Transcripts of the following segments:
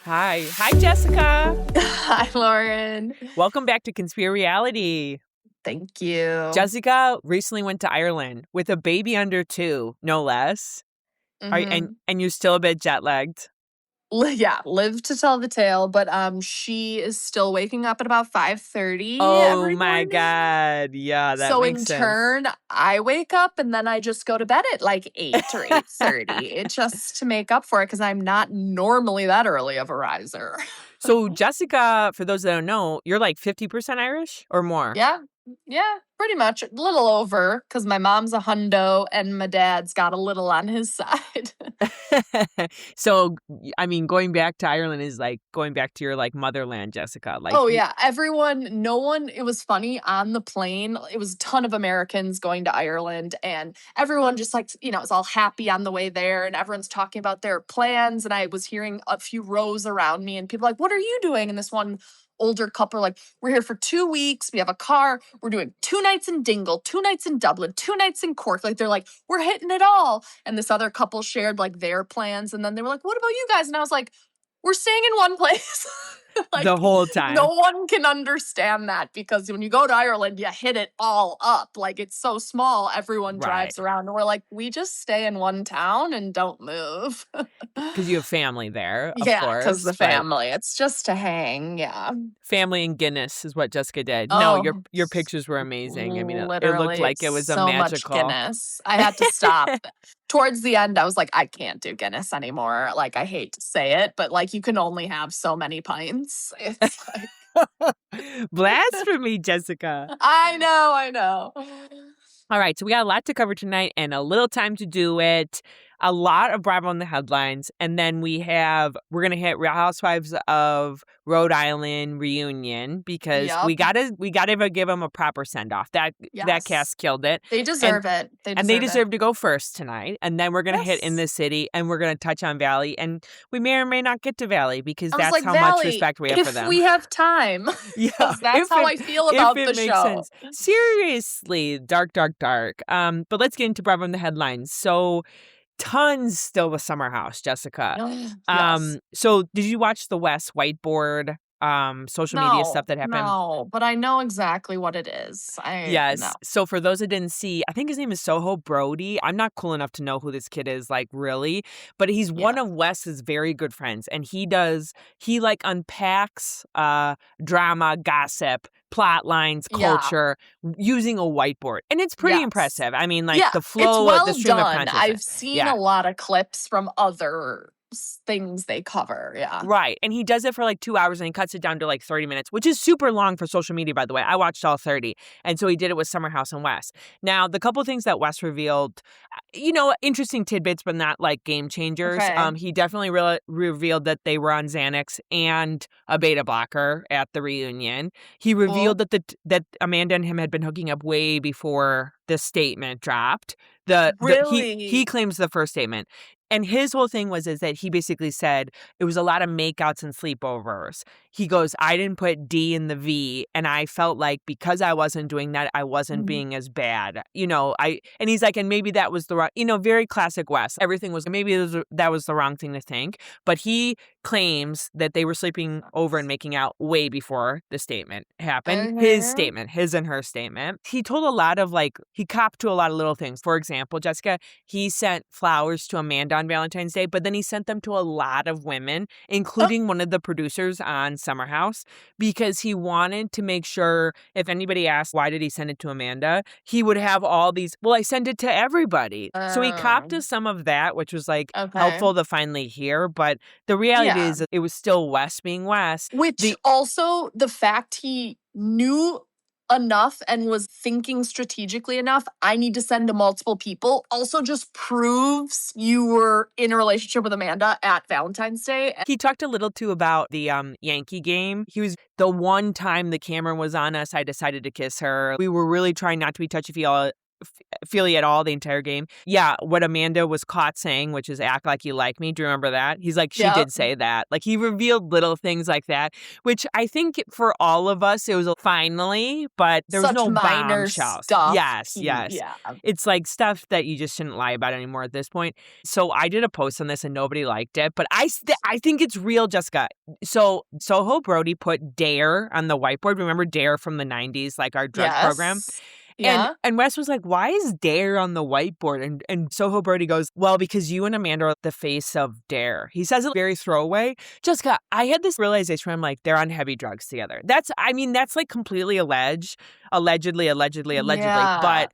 Hi. Hi, Jessica. Hi, Lauren. Welcome back to Conspi-Reality. Thank you. Jessica recently went to Ireland with a baby under 2, no less. And you're still a bit jet lagged. Yeah, live to tell the tale, but she is still waking up at about 5:30 Oh every my morning. God. Yeah, that So makes in sense. turn, I wake up and then I just go to bed at like 8 or 8:30. It just to make up for it because I'm not normally that early of a riser. So, Jessica, for those that don't know, you're like 50% Irish or more? Yeah, pretty much. A little over because my mom's a hundo and my dad's got a little on his side. So, I mean, going back to Ireland is like going back to your like motherland, Jessica. Like, Oh, yeah. No one, it was funny on the plane. It was a ton of Americans going to Ireland, and everyone just like, was all happy on the way there, and everyone's talking about their plans. And I was hearing a few rows around me, and people like, "What are you doing?" And this one older couple are like, "We're here for 2 weeks. We have a car. We're doing 2 nights in Dingle, 2 nights in Dublin, 2 nights in Cork." Like, they're like, "We're hitting it all." And this other couple shared like their plans. And then they were like, "What about you guys?" And I was like, "We're staying in one place." Like, the whole time. no one can understand that because when you go to Ireland, you hit it all up. Like, it's so small, everyone drives around. And we're like, we just stay in one town and don't move. Because you have family there, of Yeah, course. because the family. It's just to hang, yeah. Family and Guinness is what Jessica did. Oh, No, your pictures were amazing. I mean, it looked like it was a so magical. much Guinness. I had to stop. Towards the end, I was like, I can't do Guinness anymore. Like, I hate to say it, but like, you can only have so many pints. It's like Blasphemy, Jessica. I know. All right, so we got a lot to cover tonight and a little time to do it. A lot of Bravo in the headlines, and then we're going to hit Real Housewives of Rhode Island reunion because we gotta give them a proper send off. That cast killed it. They deserve it. They deserve to go first tonight, and then we're gonna hit in the city, and we're gonna touch on Valley, and we may or may not get to Valley because that's like, how much respect we have for them. If we have time, yeah, that's how I feel about the show. Sense. Seriously, dark. But let's get into Bravo in the headlines. So. Tons still with Summer House, Jessica. Yes. So did you watch the West whiteboard social media stuff that happened? No, but I know exactly what it is. Yes. No. So for those that didn't see, I think his name is Soho Brody. I'm not cool enough to know who this kid is, like, really, but he's one of Wes's very good friends, and he like unpacks drama, gossip, plot lines, culture using a whiteboard, and it's pretty impressive. I mean, like the flow, it's well the stream done. of consciousness. I've seen a lot of clips from other things they cover. Yeah. Right. And he does it for like 2 hours and he cuts it down to like 30 minutes, which is super long for social media, by the way. I watched all 30. And so he did it with Summer House and Wes. Now, the couple of things that Wes revealed, interesting tidbits, but not like game changers. Okay. He definitely revealed that they were on Xanax and a beta blocker at the reunion. He revealed that Amanda and him had been hooking up way before the statement dropped. He claims the first statement. And his whole thing is that he basically said it was a lot of makeouts and sleepovers. He goes, I didn't put D in the V, and I felt like because I wasn't doing that, I wasn't being as bad. And he's like, and maybe that was the wrong, very classic Wes. Everything was, that was the wrong thing to think. But he claims that they were sleeping over and making out way before the statement happened. His and her statement. He told he copped to a lot of little things. For example, Jessica, he sent flowers to Amanda on Valentine's Day, but then he sent them to a lot of women, including one of the producers on Summer House, because he wanted to make sure if anybody asked why did he send it to Amanda, he would have all these, I send it to everybody. So he copped to some of that, which was helpful to finally hear. But the reality is it was still Wes being Wes. Which also the fact he knew enough and was thinking strategically enough, I need to send to multiple people, also just proves you were in a relationship with Amanda at Valentine's Day. He talked a little too about the Yankee game. He was the one time the camera was on us, I decided to kiss her. We were really trying not to be touchy-feely feely at all the entire game. Yeah, what Amanda was caught saying, which is act like you like me. Do you remember that? He's like, she did say that. Like, he revealed little things like that, which I think for all of us, it was a finally, but there was no minor bombshells. stuff. Yes. Yeah. It's like stuff that you just shouldn't lie about anymore at this point. So I did a post on this and nobody liked it, but I think it's real, Jessica. So Soho Brody put Dare on the whiteboard. Remember Dare from the 90s, like our drug program? Yeah. And Wes was like, why is Dare on the whiteboard? And Soho Brody goes, well, because you and Amanda are the face of Dare. He says it very throwaway. Jessica, I had this realization where I'm like, they're on heavy drugs together. That's like completely allegedly. Yeah. But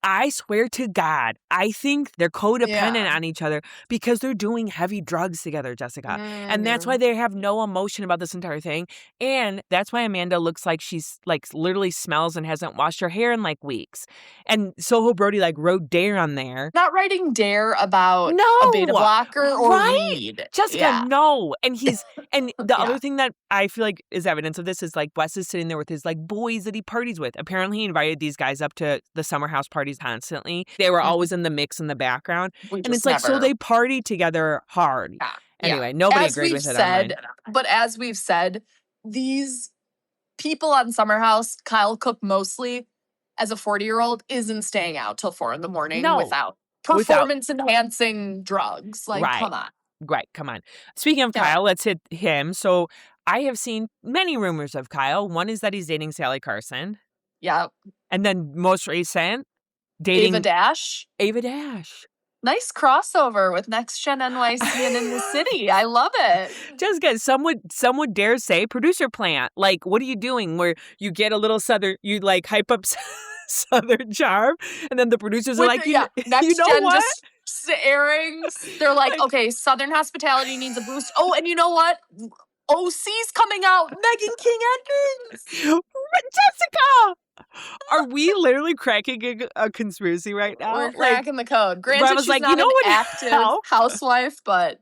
I swear to God, I think they're codependent on each other because they're doing heavy drugs together, Jessica. And that's why they have no emotion about this entire thing. And that's why Amanda looks like she's like literally smells and hasn't washed her hair in like weeks. And Soho Brody like wrote Dare on there. Not writing Dare about a beta blocker or weed. Jessica, no. And the other thing that I feel like is evidence of this is like Wes is sitting there with his like boys that he parties with. Apparently he invited these guys up to the summer house parties constantly. They were always in the mix in the background. And it's like, so they party together hard. Yeah. Anyway, nobody agreed with it online. But as we've said, these people on Summer House, Kyle Cook mostly, as a 40-year-old, isn't staying out till 4 a.m. without performance-enhancing drugs. Like, come on. Right, come on. Speaking of Kyle, let's hit him. So I have seen many rumors of Kyle. One is that he's dating Sally Carson. Yeah. And then most recent, dating Ava Dash. Nice crossover with Next Gen NYC and In the City. I love it. Just good. Some would dare say producer plant. Like, what are you doing? Where you get a little southern, you like hype up Southern charm, and then the producers are like, Next you know Gen what? Just airing. They're like, okay, Southern hospitality needs a boost. Oh, and you know what? OC's coming out. Megan King Edmonds. Jessica! Are we literally cracking a conspiracy right now? We're cracking the code. Granted, she's not an active housewife, but,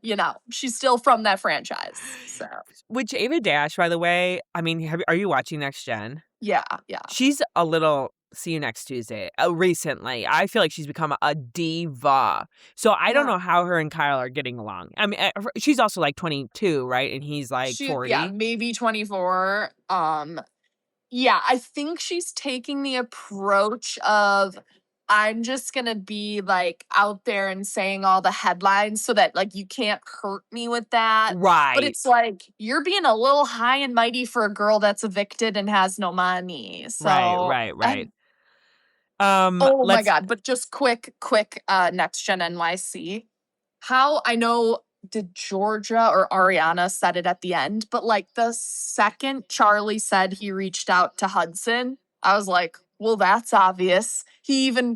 she's still from that franchise. So. Which Ava Dash, by the way, I mean, are you watching Next Gen? Yeah. She's a little... See you next Tuesday. Recently, I feel like she's become a diva. So I don't know how her and Kyle are getting along. I mean, she's also like 22, right? And he's like 40. Yeah, maybe 24. Yeah, I think she's taking the approach of I'm just going to be like out there and saying all the headlines so that like you can't hurt me with that. Right. But it's like you're being a little high and mighty for a girl that's evicted and has no money. So Right. Oh my God. But just quick, Next Gen NYC. How I know did Georgia or Ariana said it at the end, but like the second Charlie said he reached out to Hudson, I was like, well, that's obvious.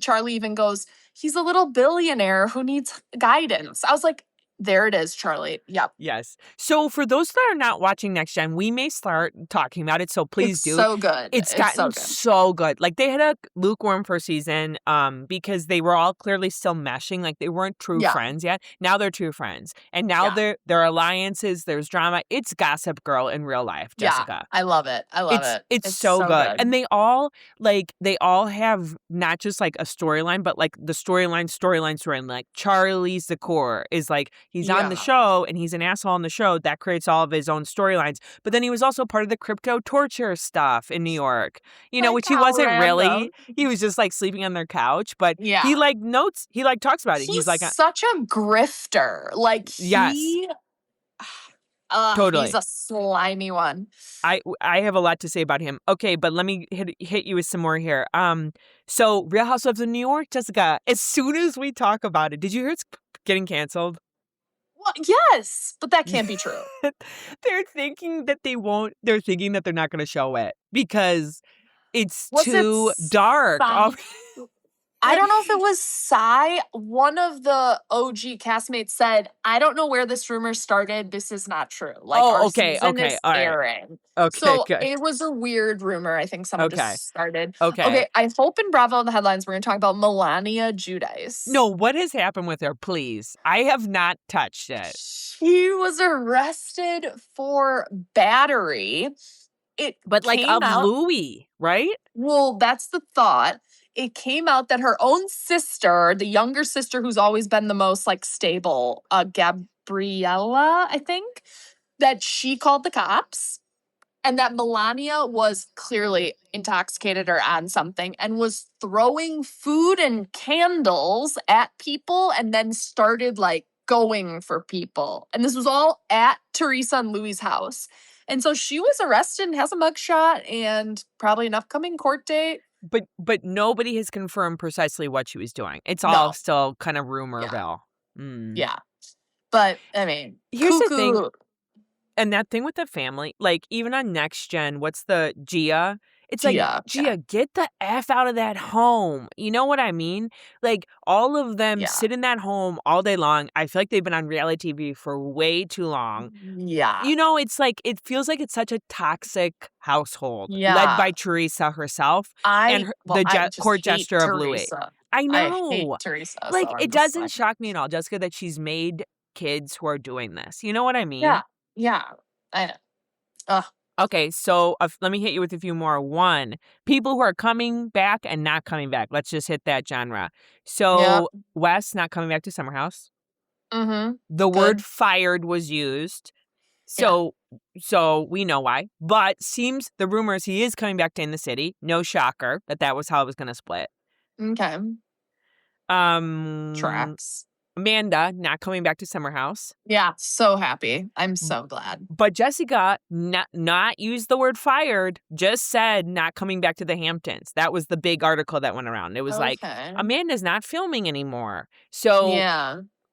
Charlie even goes, he's a little billionaire who needs guidance. I was like, there it is, Charlie. Yep. Yes. So for those that are not watching Next Gen, we may start talking about it. So please do. It's so good. It's gotten so good. Like they had a lukewarm first season because they were all clearly still meshing. Like they weren't true friends yet. Now they're true friends. And now their alliances, there's drama. It's Gossip Girl in real life, Jessica. I love it. It's so good. And they all have not just like a storyline, but like the storyline. Like Charlie's the core is like, he's on the show and he's an asshole on the show. That creates all of his own storylines. But then he was also part of the crypto torture stuff in New York, which he wasn't really. He was just like sleeping on their couch. But he like talks about it. He's like such a grifter. Like totally. He's a slimy one. I have a lot to say about him. Okay, but let me hit you with some more here. So Real Housewives of New York, Jessica, as soon as we talk about it, did you hear it's getting canceled? Well, yes, but that can't be true. They're thinking that they won't. They're thinking that they're not going to show it because it's too dark. I don't know if it was Sai. One of the OG castmates said, I don't know where this rumor started. This is not true. Like, our season is airing. Okay, so good. It was a weird rumor. I think someone just started. Okay. I hope in Bravo in the headlines we're going to talk about Melania Giudice. No, what has happened with her, please? I have not touched it. She was arrested for battery. But like of Louis, right? Well, that's the thought. it came out that her own sister, the younger sister who's always been the most like stable, Gabriella, I think, that she called the cops. And that Melania was clearly intoxicated or on something and was throwing food and candles at people and then started like going for people. And this was all at Teresa and Louis' house. And so she was arrested and has a mugshot and probably an upcoming court date. But nobody has confirmed precisely what she was doing. It's all No. still kind of rumorville. Yeah. But I mean, here's cuckoo. the thing. And that thing with the family, like even on Next Gen, what's the Gia? It's like, Gia, get the F out of that home. You know what I mean? Like all of them sit in that home all day long. I feel like they've been on reality TV for way too long. Yeah. You know, it's like, it feels like it's such a toxic household led by Teresa herself and the court jester of Louis. I know. I hate Teresa. Like it doesn't shock me at all, Jessica, that she's made kids who are doing this. You know what I mean? Yeah. Yeah, I know. Ugh. Okay, so let me hit you with a few more. One, people who are coming back and not coming back. Let's just hit that genre. So Wes not coming back to Summer House. Mm-hmm. The word fired was used. So we know why. But seems the rumors he is coming back to In the City. No shocker that was how it was going to split. Okay. Tracks. Amanda not coming back to Summer House. Yeah, so happy. I'm so glad. But Jessica not used the word fired, just said not coming back to the Hamptons. That was the big article that went around. It was like, Amanda's not filming anymore. So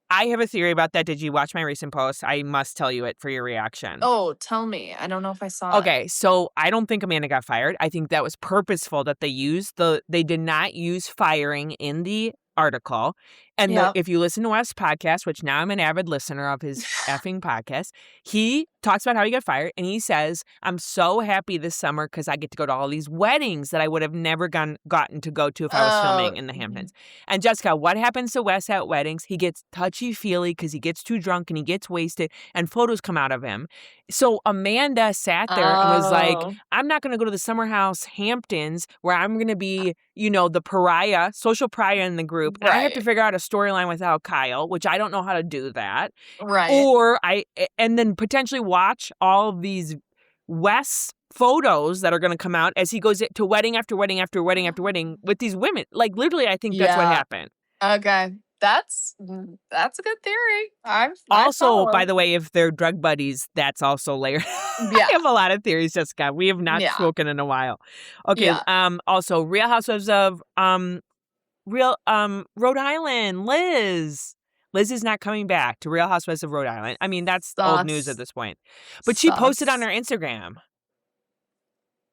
I have a theory about that. Did you watch my recent post? I must tell you it for your reaction. Oh, tell me. I don't know if I saw it. Okay, so I don't think Amanda got fired. I think that was purposeful that they did not use firing in the article. And if you listen to Wes' podcast, which now I'm an avid listener of his effing podcast, he talks about how he got fired. And he says, I'm so happy this summer because I get to go to all these weddings that I would have never gotten to go to if I was filming in the Hamptons. And Jessica, what happens to Wes at weddings? He gets touchy-feely because he gets too drunk and he gets wasted and photos come out of him. So Amanda sat there and was like, I'm not going to go to the Summer House Hamptons where I'm going to be, the pariah, social pariah in the group. And I have to figure out a storyline without Kyle, which I don't know how to do that. Right. Or and then potentially watch all of these Wes photos that are going to come out as he goes to wedding after wedding after wedding after wedding with these women. Like literally, I think that's what happened. Okay. That's a good theory. Also, by the way, if they're drug buddies, that's also layered. I have a lot of theories, Jessica. We have not spoken in a while. Okay. Also, Real Housewives of Rhode Island. Liz is not coming back to Real Housewives of Rhode Island. I mean, that's old news at this point. But she posted on her Instagram.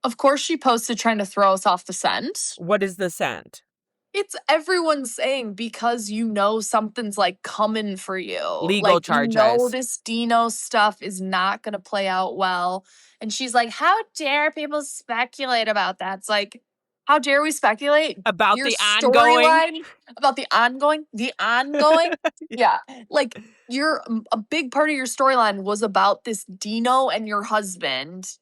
Of course, she posted trying to throw us off the scent. What is the scent? It's everyone saying because something's like coming for you. Legal charges. This Dino stuff is not going to play out well. And she's like, how dare people speculate about that? It's like, how dare we speculate? About the ongoing? About the ongoing? The ongoing? Yeah. Like, a big part of your storyline was about this Dino and your husband.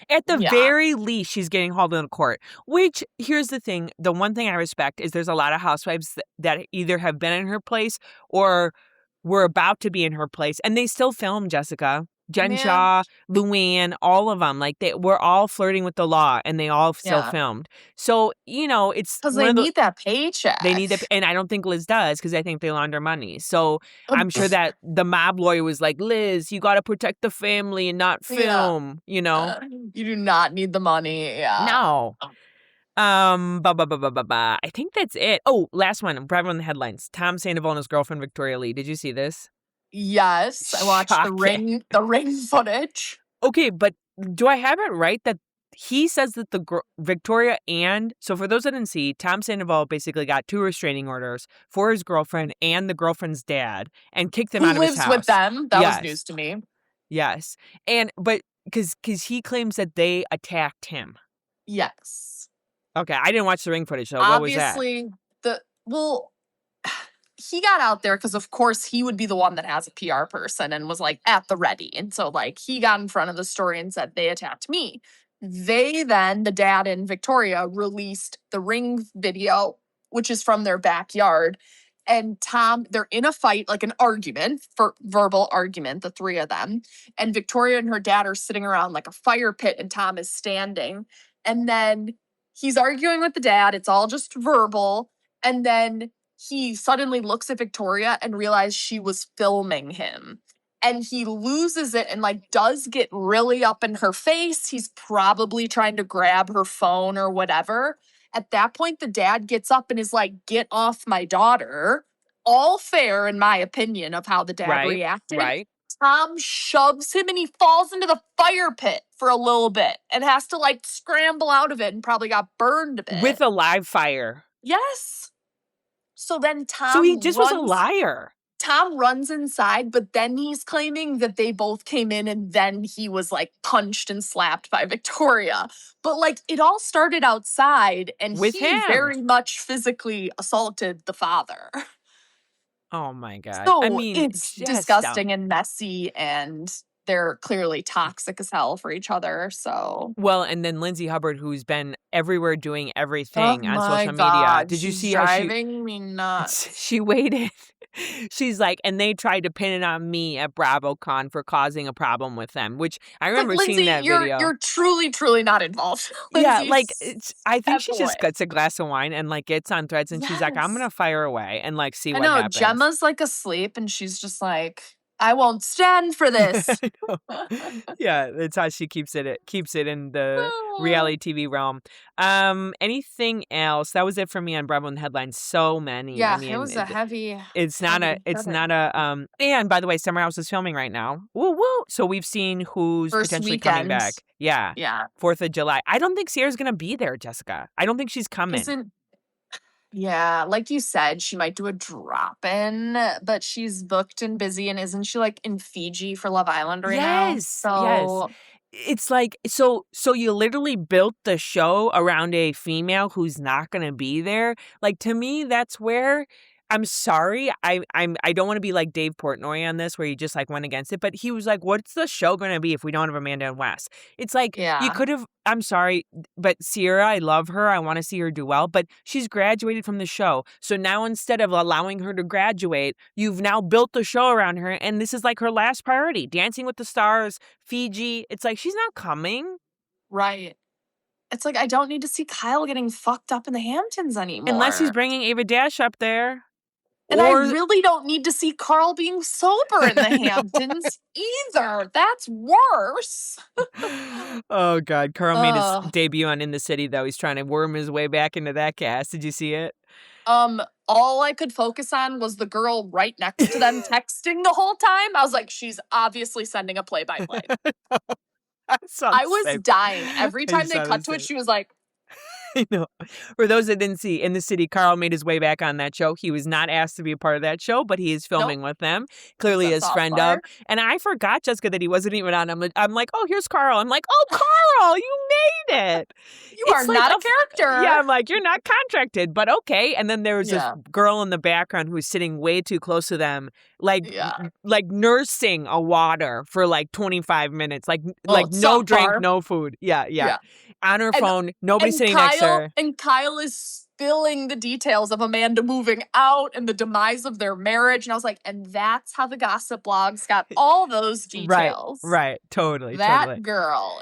At the very least, she's getting hauled into court. Which, here's the thing. The one thing I respect is there's a lot of housewives that either have been in her place or were about to be in her place. And they still film, Jessica. Jen Shaw, Luann, all of them. Like, they were all flirting with the law and they all still filmed. So, it's... Because they need that paycheck. They need and I don't think Liz does because I think they launder money. So I'm sure that the mob lawyer was like, Liz, you got to protect the family and not film, you do not need the money. Yeah. No. I think that's it. Oh, last one. Probably on the headlines. Tom Sandoval and his girlfriend, Victoria Lee. Did you see this? Yes, I watched the ring footage. Okay, but do I have it right that he says that Victoria so for those that didn't see, Tom Sandoval basically got 2 restraining orders for his girlfriend and the girlfriend's dad and kicked them out of his house. Who lives with them? That was news to me. Yes, but because he claims that they attacked him. Yes. Okay, I didn't watch the ring footage, so what was that? Obviously, he got out there because, of course, he would be the one that has a PR person and was, like, at the ready. And so, like, he got in front of the story and said, they attacked me. the dad and Victoria, released the ring video, which is from their backyard. And Tom, they're in a fight, like an argument, for verbal argument, the three of them. And Victoria and her dad are sitting around like a fire pit, and Tom is standing. And then he's arguing with the dad. It's all just verbal. And then he suddenly looks at Victoria and realizes she was filming him. And he loses it and like does get really up in her face. He's probably trying to grab her phone or whatever. At that point, the dad gets up and is like, "Get off my daughter." All fair, in my opinion, of how the dad reacted. Right. Tom shoves him and he falls into the fire pit for a little bit and has to like scramble out of it and probably got burned a bit. With a live fire. Yes. So then Tom So he just was a liar. Tom runs inside, but then he's claiming that they both came in and then he was like punched and slapped by Victoria. But like it all started outside and With he him. very much physically assaulted the father. Oh my God. So I mean, it's disgusting and messy, and they're clearly toxic as hell for each other. So well, and then Lindsay Hubbard, who's been everywhere doing everything on social God, media. Did you see driving me nuts? She waited. She's like, and they tried to pin it on me at BravoCon for causing a problem with them, which I remember Lindsay, seeing that video. You're truly, truly not involved. Yeah, like I think she just away. gets a glass of wine and like gets on Threads and she's like, I'm gonna fire away and like see what happens. Gemma's like asleep and she's just like, I won't stand for this. Yeah, that's how she keeps it in the reality TV realm. Anything else? That was it for me on Bravo and headlines. So many. Yeah, I mean, it was a heavy. It's not a. And by the way, Summer House is filming right now. Woo woo! So we've seen who's First potentially weekend. coming back. Yeah. 4th of July. I don't think Sierra's gonna be there, Jessica. I don't think she's coming. Yeah, like you said, she might do a drop-in, but she's booked and busy, and isn't she like in Fiji for Love Island right now? Yes. It's like so you literally built the show around a female who's not going to be there. Like to me, that's where I'm sorry. I don't want to be like Dave Portnoy on this, where he just like went against it. But he was like, "What's the show going to be if we don't have Amanda and Wes?" It's like you could have. I'm sorry, but Sierra, I love her. I want to see her do well, but she's graduated from the show. So now instead of allowing her to graduate, you've now built the show around her, and this is like her last priority: Dancing with the Stars, Fiji. It's like she's not coming. Right. It's like I don't need to see Kyle getting fucked up in the Hamptons anymore, unless he's bringing Ava Dash up there. And I really don't need to see Carl being sober in the Hamptons either. That's worse. Oh, God. Carl made his debut on In the City, though. He's trying to worm his way back into that cast. Did you see it? All I could focus on was the girl right next to them texting the whole time. I was like, she's obviously sending a play-by-play. I was dying. Every time they cut to it, she was like, I know. For those that didn't see, In the City, Carl made his way back on that show. He was not asked to be a part of that show, but he is filming with them. Clearly his friend of. And I forgot, Jessica, that he wasn't even on. I'm like, oh, here's Carl. I'm like, oh, Carl, you made it. You are not a character. Yeah, I'm like, you're not contracted, but okay. And then there was this girl in the background who's sitting way too close to them, like nursing a water for like 25 minutes, like no drink, no food. Yeah. On her phone, nobody sitting next to her. And Kyle is spilling the details of Amanda moving out and the demise of their marriage. And I was like, and that's how the gossip blogs got all those details. Right. Totally. That girl,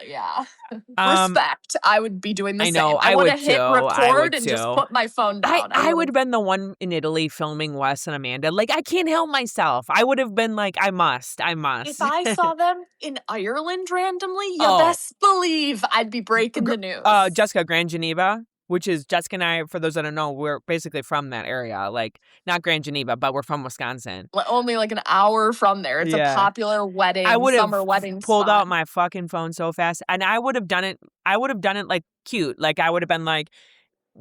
respect. I would be doing the same. I would have hit record and just put my phone down. I would have been the one in Italy filming Wes and Amanda. Like, I can't help myself. I would have been like, I must. If I saw them in Ireland randomly, you best believe I'd be breaking the news. Jessica, Grand Geneva, which is Jessica and I, for those that don't know, we're basically from that area. Like, not Grand Geneva, but we're from Wisconsin. Only like an hour from there. It's a popular wedding, summer wedding pulled out my fucking phone so fast. And I would have done it like cute. Like, I would have been like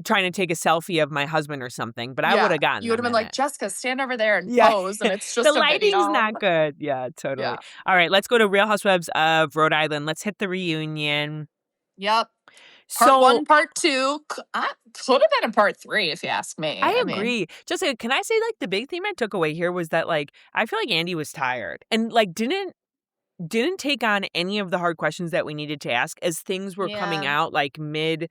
trying to take a selfie of my husband or something, but I would have gotten. You would have been like, Jessica, stand over there and pose, and it's just the lighting's not good. Yeah, totally. Yeah. All right, let's go to Real Housewives of Rhode Island. Let's hit the reunion. Yep. Part 1, Part 2. Could have been a Part 3, if you ask me. I agree. Jessica, can I say, like, the big theme I took away here was that, like, I feel like Andy was tired. And, like, didn't didn't take on any of the hard questions that we needed to ask as things were coming Yeah. out like mid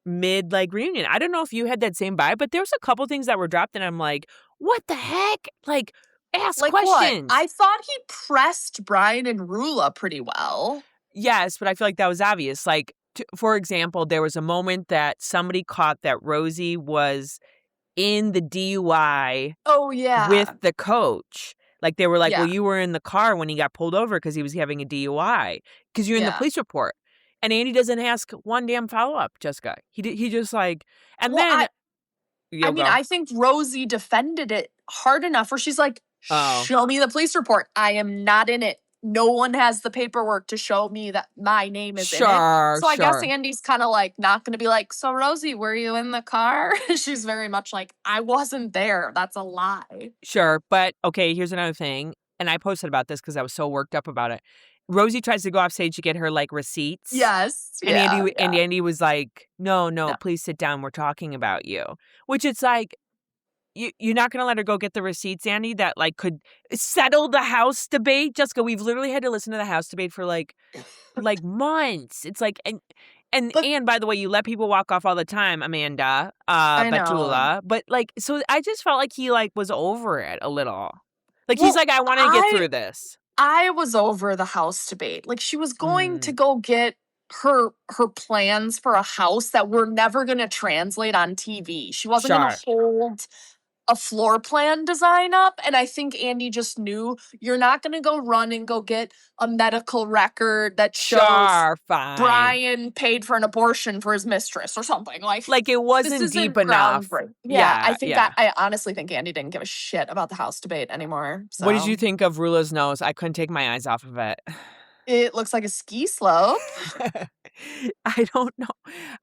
like reunion. I don't know if you had that same vibe, but there was a couple things that were dropped and I'm like, what the heck? Like, ask Like what? questions. I thought he pressed Brian and Rula pretty well. Yes, but I feel like that was obvious. Like, for example, there was a moment that somebody caught that Rosie was in the DUI Oh yeah. with the coach. Like, they were like, Yeah. well, you were in the car when he got pulled over because he was having a DUI because you're in the Yeah. police report. And Andy doesn't ask one damn follow-up, Jessica. He just like, and Well, then I you'll mean, go, I think Rosie defended it hard enough where she's like, oh, show me the police report. I am not in it. No one has the paperwork to show me that my name is in it. sure, So I guess sure. Andy's kind of like not going to be like, so Rosie, were you in the car? She's very much like, I wasn't there. That's a lie. Sure, but okay, here's another thing. And I posted about this because I was so worked up about it. Rosie tries to go off stage to get her like receipts. Yes. And Yeah. Andy was like, no, No. please sit down. We're talking about you. Which it's like, you're not going to let her go get the receipts, Andy, that like could settle the House debate. Jessica, we've literally had to listen to the House debate for like months. It's like, and by the way, you let people walk off all the time, Amanda, I know. Betula. But like, so I just felt like he like was over it a little. Like, Well, he's like, I want to get through this. I was over the House debate. Like she was going to go get her plans for a house that were never going to translate on TV. She wasn't going to hold a floor plan design up. And I think Andy just knew you're not going to go run and go get a medical record that shows Brian paid for an abortion for his mistress or something. Like it wasn't deep enough. Yeah, I think I honestly think Andy didn't give a shit about the House debate anymore. So. What did you think of Rula's nose? I couldn't take my eyes off of it. It looks like a ski slope. I don't know.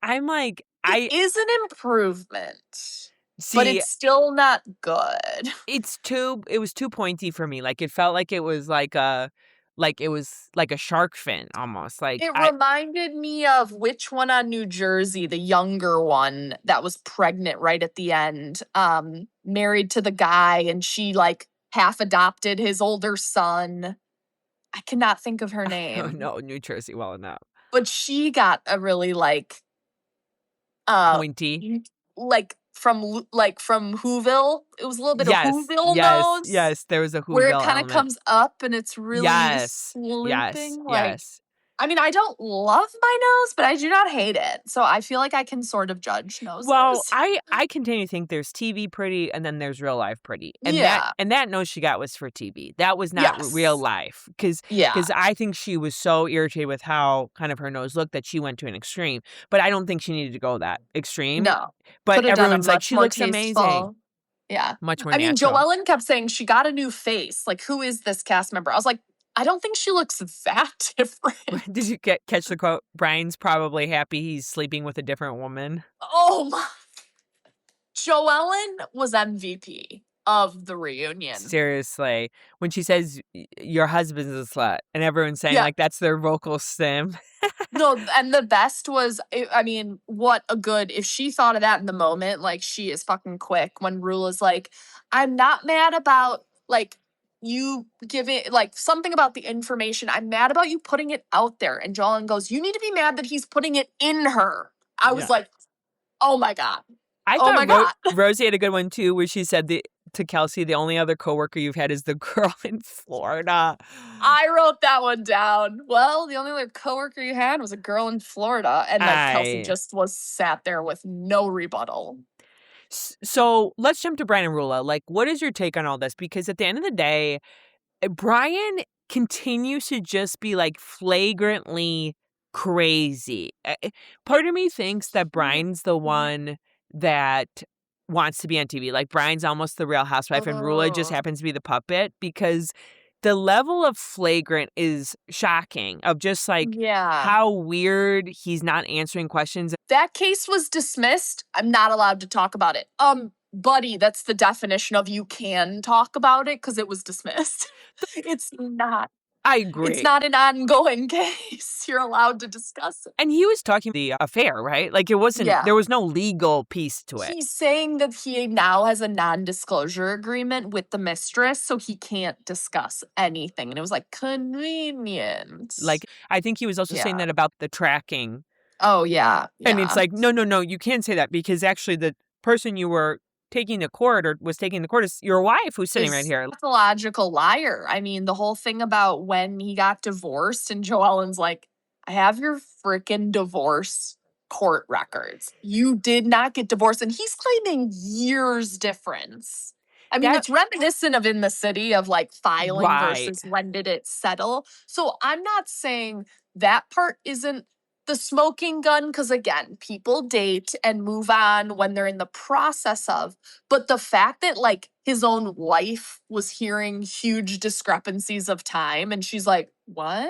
I'm like, it is an improvement. See, but it's still not good. It was too pointy for me. Like, it felt like it was like a shark fin almost. Like, it reminded me of which one on New Jersey, the younger one that was pregnant right at the end, married to the guy, and she like half adopted his older son. I cannot think of her name. Oh, no, New Jersey well enough. But she got a really like pointy, from Whoville. It was a little bit of Whoville nose. Yes, there was a Whoville where it kind of comes up and it's really swooping. Yes. I mean, I don't love my nose, but I do not hate it. So I feel like I can sort of judge noses. Well, I continue to think there's TV pretty and then there's real life pretty. And that nose she got was for TV. That was not real life. Because I think she was so irritated with how kind of her nose looked that she went to an extreme. But I don't think she needed to go that extreme. No. But everyone's like, she looks amazing. Yeah. Much more natural. I mean, Joelan kept saying she got a new face. Like, who is this cast member? I was like, I don't think she looks that different. Did you catch the quote? Brian's probably happy he's sleeping with a different woman. Oh my. Joelan was MVP of the reunion. Seriously. When she says your husband's a slut and everyone's saying like that's their vocal stim. No, and the best was, I mean, what a good, if she thought of that in the moment, like she is fucking quick when Rula's like, I'm not mad about like you giving like something about the information. I'm mad about you putting it out there. And Joelan goes, you need to be mad that he's putting it in her. I was like, oh my God. I thought Rosie had a good one too, where she said to Kelsey, the only other coworker you've had is the girl in Florida. I wrote that one down. Well, the only other coworker you had was a girl in Florida. And Kelsey just sat there with no rebuttal. So let's jump to Brian and Rula. Like, what is your take on all this? Because at the end of the day, Brian continues to just be like flagrantly crazy. Part of me thinks that Brian's the one that wants to be on TV. Like, Brian's almost the Real Housewife and Rula just happens to be the puppet, because the level of flagrant is shocking of just like how weird he's not answering questions. That case was dismissed. I'm not allowed to talk about it. Buddy, that's the definition of you can talk about it because it was dismissed. It's not. I agree. It's not an ongoing case. You're allowed to discuss it. And he was talking the affair, right? Like it wasn't, Yeah. there was no legal piece to it. He's saying that he now has a non-disclosure agreement with the mistress, so he can't discuss anything. And it was like, convenient. Like, I think he was also saying that about the tracking. Oh, yeah. And it's like, no, you can't say that because actually the person you were taking to court or was taking to court is your wife who's sitting right here. Pathological liar. I mean, the whole thing about when he got divorced and Joellen's like, I have your freaking divorce court records. You did not get divorced. And he's claiming years difference. I mean, it's reminiscent of In the City of like filing versus when did it settle. So I'm not saying that part isn't the smoking gun, because again, people date and move on when they're in the process of, but the fact that like his own wife was hearing huge discrepancies of time and she's like, what?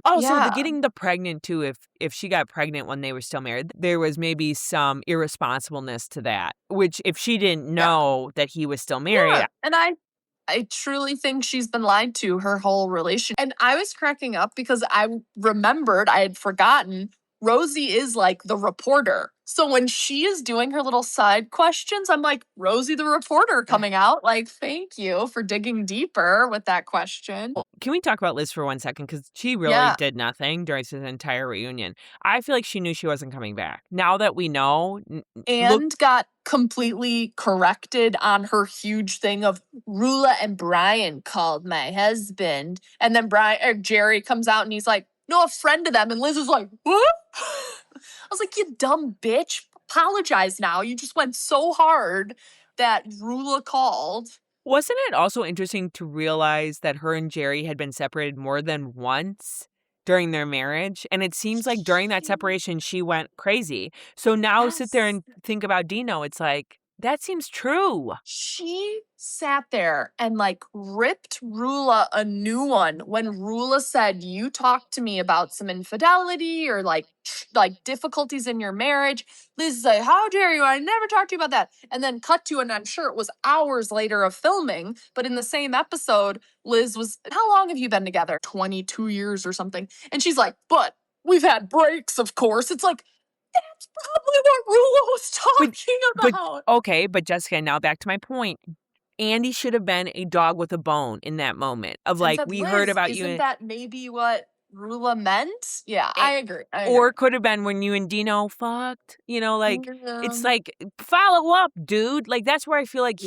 Also, the getting the pregnant too, if she got pregnant when they were still married, there was maybe some irresponsibleness to that, which if she didn't know that he was still married. And I truly think she's been lied to her whole relationship. And I was cracking up because I remembered, I had forgotten, Rosie is like the reporter. So when she is doing her little side questions, I'm like, Rosie the reporter coming out. Like, thank you for digging deeper with that question. Can we talk about Liz for 1 second? Because she really did nothing during this entire reunion. I feel like she knew she wasn't coming back. Now that we know. And got completely corrected on her huge thing of Rula and Brian called my husband. And then Jerry comes out and he's like, no, a friend of them. And Liz is like, what? I was like, you dumb bitch. Apologize now. You just went so hard that Rula called. Wasn't it also interesting to realize that her and Jerry had been separated more than once during their marriage? And it seems like during that separation, she went crazy. So now sit there and think about Dino. It's like, that seems true. She sat there and like ripped Rula a new one when Rula said, you talked to me about some infidelity or like difficulties in your marriage. Liz is like, how dare you? I never talked to you about that. And then cut to, and I'm sure it was hours later of filming, but in the same episode, Liz was, how long have you been together? 22 years or something. And she's like, but we've had breaks, of course. It's like, that's probably what Rula was talking about. Okay, but Jessica, now back to my point. Andy should have been a dog with a bone in that moment of like, we heard about you. Isn't that maybe what Rula meant? Yeah, I agree. Or it could have been when you and Dino fucked, like, it's like, follow up, dude. Like, that's where I feel like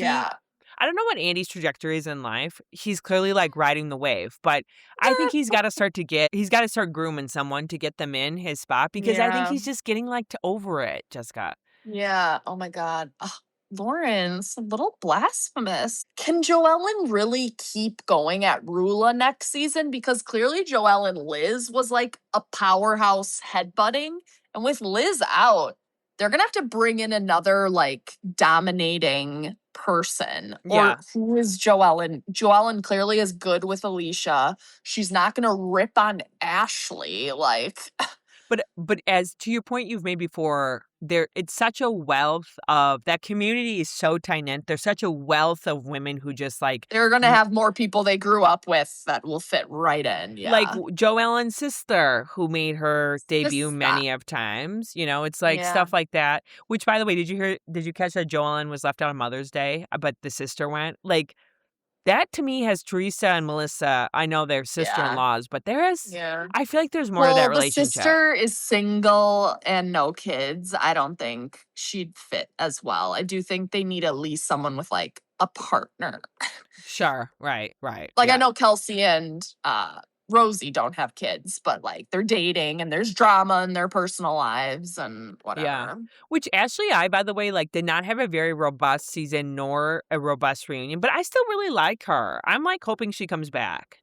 I don't know what Andy's trajectory is in life. He's clearly like riding the wave, but I think he's got to start grooming someone to get them in his spot because I think he's just getting like over it, Jessica. Yeah. Oh my God. Oh, Lauren's a little blasphemous. Can Joelan really keep going at Rula next season? Because clearly Joelan Liz was like a powerhouse headbutting. And with Liz out, they're going to have to bring in another like dominating person. Or who is Joelan? Joelan clearly is good with Alicia. She's not going to rip on Ashley. Like, but as to your point you've made before, it's such a wealth of that community is so tight knit. There's such a wealth of women who just like they're gonna have more people they grew up with that will fit right in. Yeah. Like Joellen's sister who made her debut many of times. It's like stuff like that. Which, by the way, did you catch that Joelan was left out on Mother's Day, but the sister went? Like, that to me has Teresa and Melissa. I know they're sister-in-laws, but there is. I feel like there's more to that relationship. The sister is single and no kids. I don't think she'd fit as well. I do think they need at least someone with like a partner. Sure, right. Like I know Kelsey and Rosie don't have kids, but like they're dating and there's drama in their personal lives and whatever. Yeah. Which Ashley I, by the way, like did not have a very robust season nor a robust reunion, but I still really like her. I'm like hoping she comes back.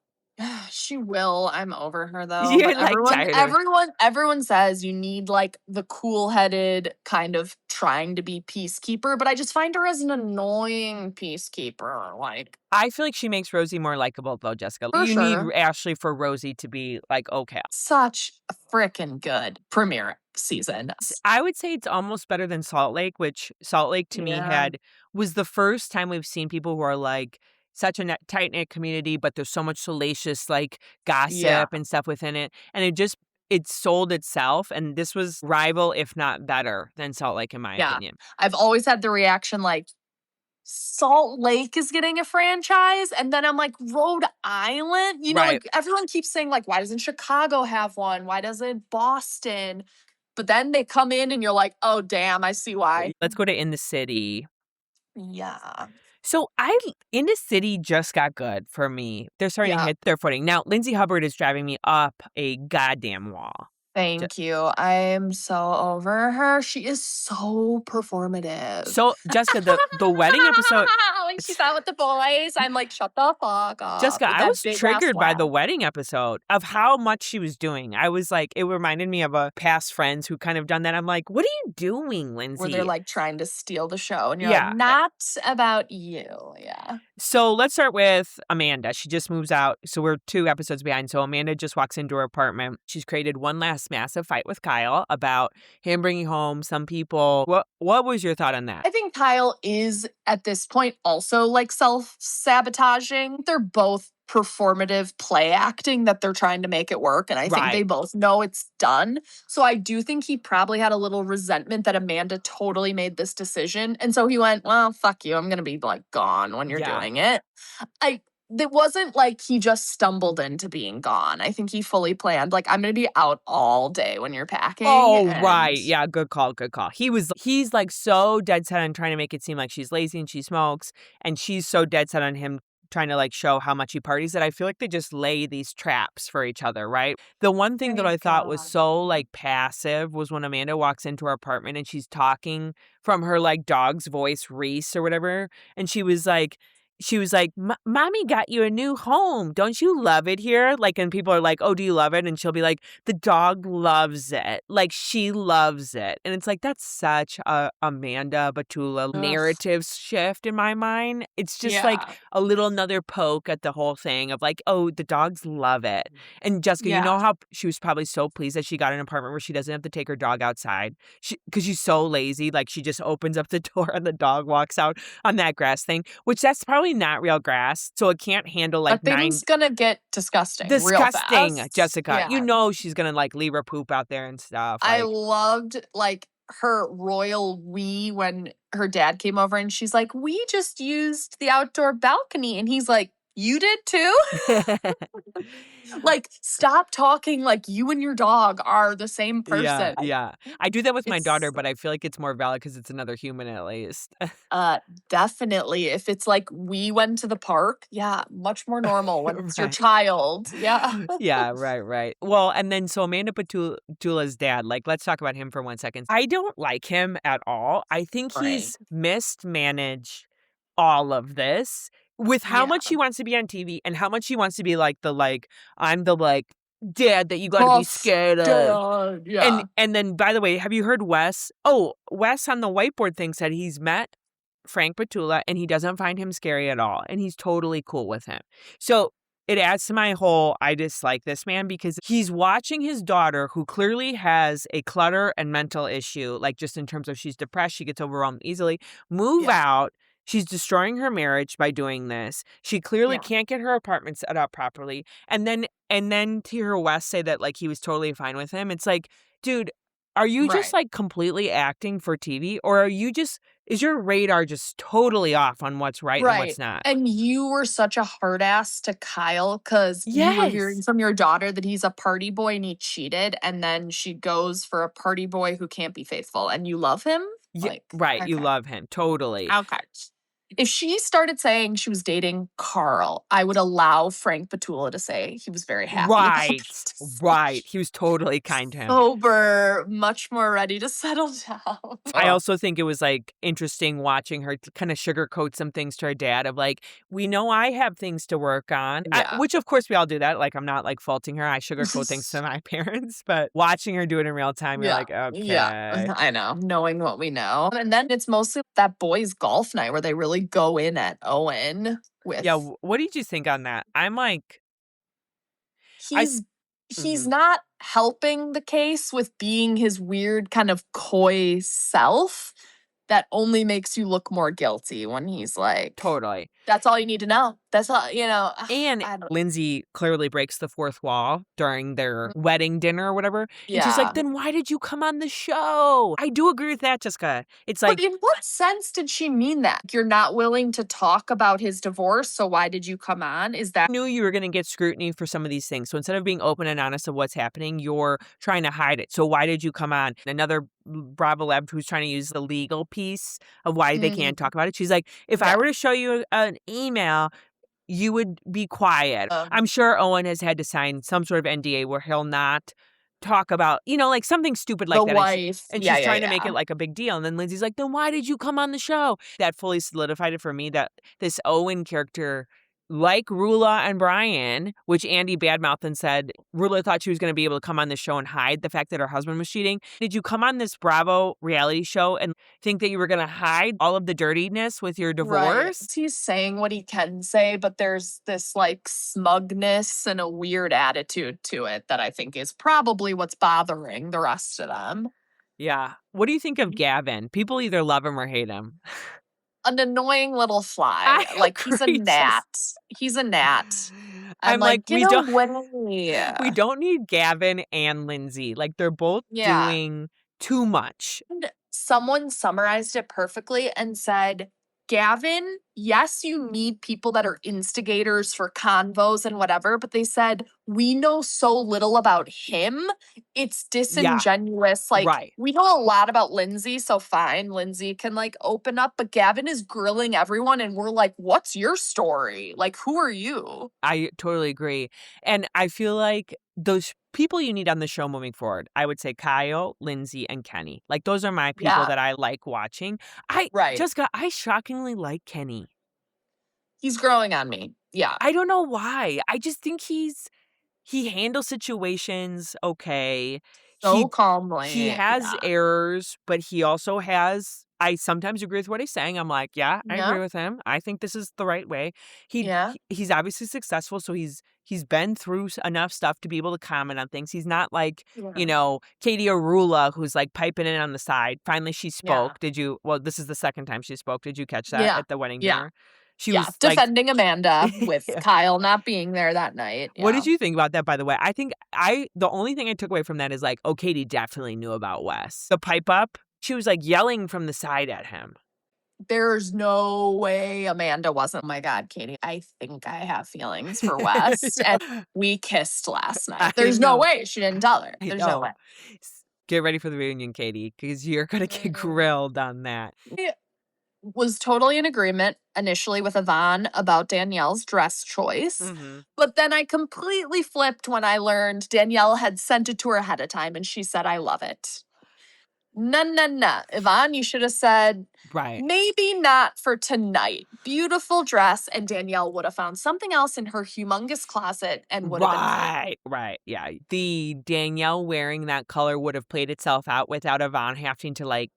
She will. I'm over her though. You're like everyone says you need like the cool-headed kind of trying to be peacekeeper, but I just find her as an annoying peacekeeper. Like, I feel like she makes Rosie more likable though, Jessica. You need Ashley for Rosie to be like okay. Such a freaking good premiere season. I would say it's almost better than Salt Lake, which Salt Lake to me was the first time we've seen people who are like such a tight-knit community, but there's so much salacious, like, gossip Yeah. and stuff within it. And it sold itself, and this was rival, if not better, than Salt Lake, in my Yeah. opinion. I've always had the reaction like, Salt Lake is getting a franchise, and then I'm like, Rhode Island? You know, Right. like, everyone keeps saying, like, why doesn't Chicago have one? Why doesn't Boston? But then they come in and you're like, oh, damn, I see why. Let's go to In the City. Yeah. So In the City just got good for me. They're starting to Yeah. hit their footing. Now, Lindsay Hubbard is driving me up a goddamn wall. Thank you. I'm so over her. She is so performative. So, Jessica, the wedding episode, when she's out with the boys, I'm like, shut the fuck up. Jessica, with I that was big-ass triggered by the laugh. wedding episode of how much she was doing. I was like, it reminded me of a past friends who kind of done that. I'm like, what are you doing, Lindsay? Where they're like trying to steal the show, and you're Yeah. like, not about you. Yeah. So let's start with Amanda. She just moves out. So we're 2 episodes behind. So Amanda just walks into her apartment. She's created one last massive fight with Kyle about him bringing home some people. What was your thought on that? I think Kyle is at this point also like self-sabotaging. They're both performative play acting that they're trying to make it work. And I think they Right. both know it's done. So I do think he probably had a little resentment that Amanda totally made this decision. And so he went, well, fuck you. I'm going to be like gone when you're Yeah. doing it. It wasn't like he just stumbled into being gone. I think he fully planned, like, I'm going to be out all day when you're packing. Oh, and- right. Yeah, good call, good call. He's like so dead set on trying to make it seem like she's lazy and she smokes, and she's so dead set on him trying to like show how much he parties that I feel like they just lay these traps for each other, right? The one thing that I Thank thought was God. so like passive was when Amanda walks into her apartment and she's talking from her like dog's voice, Reese or whatever, and she was like, Mommy got you a new home. Don't you love it here? Like, and people are like, oh, do you love it? And she'll be like, the dog loves it. Like, she loves it. And it's like, that's such a Amanda Batula narrative shift in my mind. It's just like a little another poke at the whole thing of like, oh, the dogs love it. And Jessica, you know how she was probably so pleased that she got an apartment where she doesn't have to take her dog outside because she's so lazy. Like, she just opens up the door and the dog walks out on that grass thing, which that's probably not real grass, so it can't handle like that thing's gonna get disgusting real disgusting, fast. Jessica. Yeah. You know she's gonna like leave her poop out there and stuff. I loved like her royal we when her dad came over and she's like, we just used the outdoor balcony, and he's like, you did too? Like, stop talking like you and your dog are the same person. Yeah. I do that with my daughter, but I feel like it's more valid because it's another human at least. Definitely. If it's like we went to the park, yeah, much more normal when it's your Right. child. Yeah. Yeah, right. Well, and then so Amanda Petula's dad, like, let's talk about him for 1 second. I don't like him at all. I think he's mismanaged all of this with how much he wants to be on TV and how much he wants to be like I'm the like dad that you gotta be scared of. Yeah. And then, by the way, have you heard Wes? Oh, Wes on the whiteboard thing said he's met Frank Petula and he doesn't find him scary at all. And he's totally cool with him. So it adds to my whole, I dislike this man because he's watching his daughter, who clearly has a clutter and mental issue, like just in terms of she's depressed, she gets overwhelmed easily, move out. She's destroying her marriage by doing this. She clearly can't get her apartment set up properly. And then to hear Wes say that like he was totally fine with him. It's like, dude, are you just like completely acting for TV, or is your radar just totally off on what's right and what's not? And you were such a hard ass to Kyle because you were hearing from your daughter that he's a party boy and he cheated, and then she goes for a party boy who can't be faithful, and you love him? Yeah, right. You love him. Totally. Okay. If she started saying she was dating Carl, I would allow Frank Petula to say he was very happy. Right. He was totally kind to him. Sober, much more ready to settle down. I also think it was like interesting watching her kind of sugarcoat some things to her dad of like, we know I have things to work on, which of course we all do that. Like, I'm not like faulting her. I sugarcoat things to my parents, but watching her do it in real time, you're like, okay. Yeah, I know, knowing what we know. And then it's mostly that boys' golf night where they really go in at Owen with. Yeah, what did you think on that? I'm like, he's not helping the case with being his weird kind of coy self. That only makes you look more guilty when he's like, totally. That's all you need to know. That's all, you know, And I don't Lindsay clearly breaks the fourth wall during their wedding dinner or whatever. And she's like, yeah. then why did you come on the show? I do agree with that, Jessica. It's But like, in what sense did she mean that? You're not willing to talk about his divorce, so why did you come on? Is that knew you were going to get scrutiny for some of these things. So instead of being open and honest of what's happening, you're trying to hide it. So why did you come on? Another Bravo Lab who's trying to use the legal piece of why they can't mm, talk about it. She's like, if I yeah. were to show you an email, you would be quiet. I'm sure Owen has had to sign some sort of NDA where he'll not talk about, like something stupid The like that. wife. And Yeah, she's yeah, trying to make yeah. it like a big deal. And then Lindsay's like, then why did you come on the show? That fully solidified it for me that this Owen character, like Rula and Brian, which Andy badmouthed and said, Rula thought she was going to be able to come on the show and hide the fact that her husband was cheating. Did you come on this Bravo reality show and think that you were going to hide all of the dirtiness with your Right. divorce? He's saying what he can say, but there's this like smugness and a weird attitude to it that I think is probably what's bothering the rest of them. Yeah. What do you think of Gavin? People either love him or hate him. An annoying little I fly. Like he's a agree, gnat. He's a gnat. I'm I'm like, like, get away. we don't need Gavin and Lindsay. Like they're both Yeah. doing too much. And someone summarized it perfectly and said, Gavin, yes, you need people that are instigators for convos and whatever, but they said, we know so little about him. It's Yeah, disingenuous. Like, right. we know a lot about Lindsay, so fine, Lindsay can like open up, but Gavin is grilling everyone, and we're like, what's your story? Like, who are you? I totally agree. And I feel like those people you need on the show moving forward, I would say Kyle, Lindsay, and Kenny. Like those are my people Yeah, that I like watching. right. I shockingly like Kenny. He's growing on me. Yeah. I don't know why. I just think he handles situations okay. So He calmly. has Yeah. errors, but he also has I sometimes agree with what he's saying. I'm like, yeah, I Yeah. agree with him. I think this is the right way. Yeah. He's obviously successful, so he's been through enough stuff to be able to comment on things. He's not like, Yeah. Katie or Rula who's like piping in on the side. Finally she Yeah. spoke. Well, this is the second time she spoke. Did you catch that Yeah. at the wedding Yeah. dinner? She Yeah. was like Defending Amanda with Yeah. Kyle not being there that night. What Yeah. did you think about that, by the way? I think the only thing I took away from that is like, oh, Katie definitely knew about Wes. The pipe up, she was like yelling from the side at him. There's no way Amanda wasn't. Oh my God, Katie, I think I have feelings for Wes. And we kissed last night. I There's no know. way she didn't tell her. I There's no way. know. Get ready for the reunion, Katie, because you're going to get Mhm. grilled on that. I was totally in agreement initially with Yvonne about Danielle's dress choice. Mm-hmm. But then I completely flipped when I learned Danielle had sent it to her ahead of time and she said, I love it. No, no, no. Yvonne, you should have said, Right. maybe not for tonight. Beautiful dress. And Danielle would have found something else in her humongous closet and would have been fine. Right. Yeah. The Danielle wearing that color would have played itself out without Yvonne having to like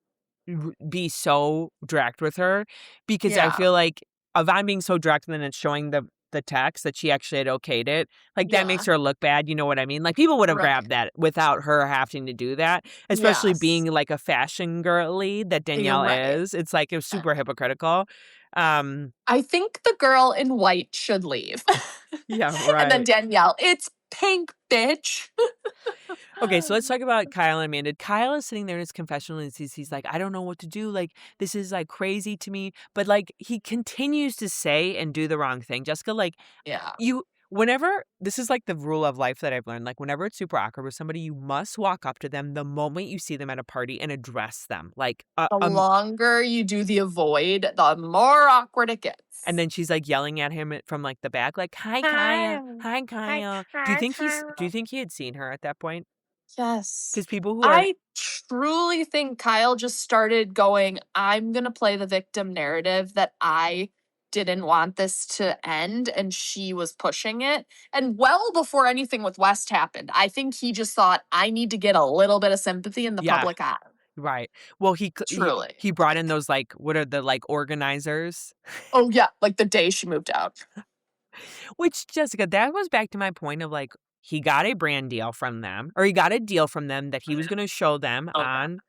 be so direct with her, because I Yeah. feel like Yvonne being so direct and then it's showing the text that she actually had okayed it, like that makes Yeah. her look bad. You know what I mean? Like people would have Right. grabbed that without her having to do that, especially Yes. being like a fashion girly that You're Danielle right. is. It's like it was super hypocritical. I think the girl in white should leave. Yeah, And then right. Danielle, it's pink, bitch. Okay, so let's talk about Kyle and Amanda. Kyle is sitting there in his confessional and he's like, I don't know what to do. Like, this is like crazy to me. But like, he continues to say and do the wrong thing. Jessica, like, Yeah. whenever, this is like the rule of life that I've learned, like, whenever it's super awkward with somebody, you must walk up to them the moment you see them at a party and address them. Like, The longer you do the avoid, the more awkward it gets. and then she's like yelling at him from like the back, like, hi, Kyle. Hi, Kyle. Do you think he had seen her at that point? Yes. Because people who are I truly think Kyle just started going, I'm going to play the victim narrative that I didn't want this to end, and she was pushing it. And well before anything with West happened, I think he just thought, I need to get a little bit of sympathy in the Yeah. public eye. Right. Well, Truly. he brought in those like, what are the like organizers? Oh, yeah. Like the day she moved out. Which, Jessica, that goes back to my point of like, he got a brand deal from them, or he got a deal from them that he was going to show them on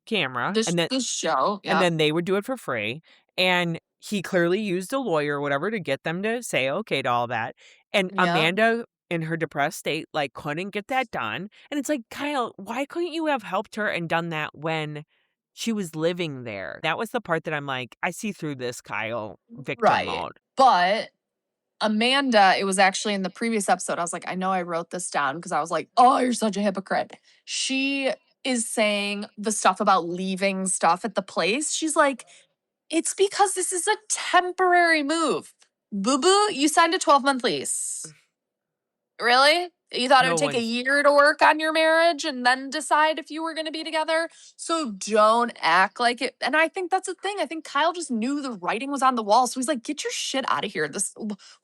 camera, This and then show. and Yeah. then they would do it for free. And he clearly used a lawyer or whatever to get them to say okay to all that. And Yeah. Amanda, in her depressed state, like, couldn't get that done. And it's like, Kyle, why couldn't you have helped her and done that when she was living there? That was the part that I'm like, I see through this Kyle victim Right. mode. But Amanda, it was actually in the previous episode. I was like, I know I wrote this down because I was like, oh, you're such a hypocrite. She is saying the stuff about leaving stuff at the place. She's like, it's because this is a temporary move. Boo boo, you signed a 12-month lease. Really? You thought it No would take a one's year to work on your marriage and then decide if you were going to be together? So don't act like it. And I think that's the thing. I think Kyle just knew the writing was on the wall. So he's like, get your shit out of here.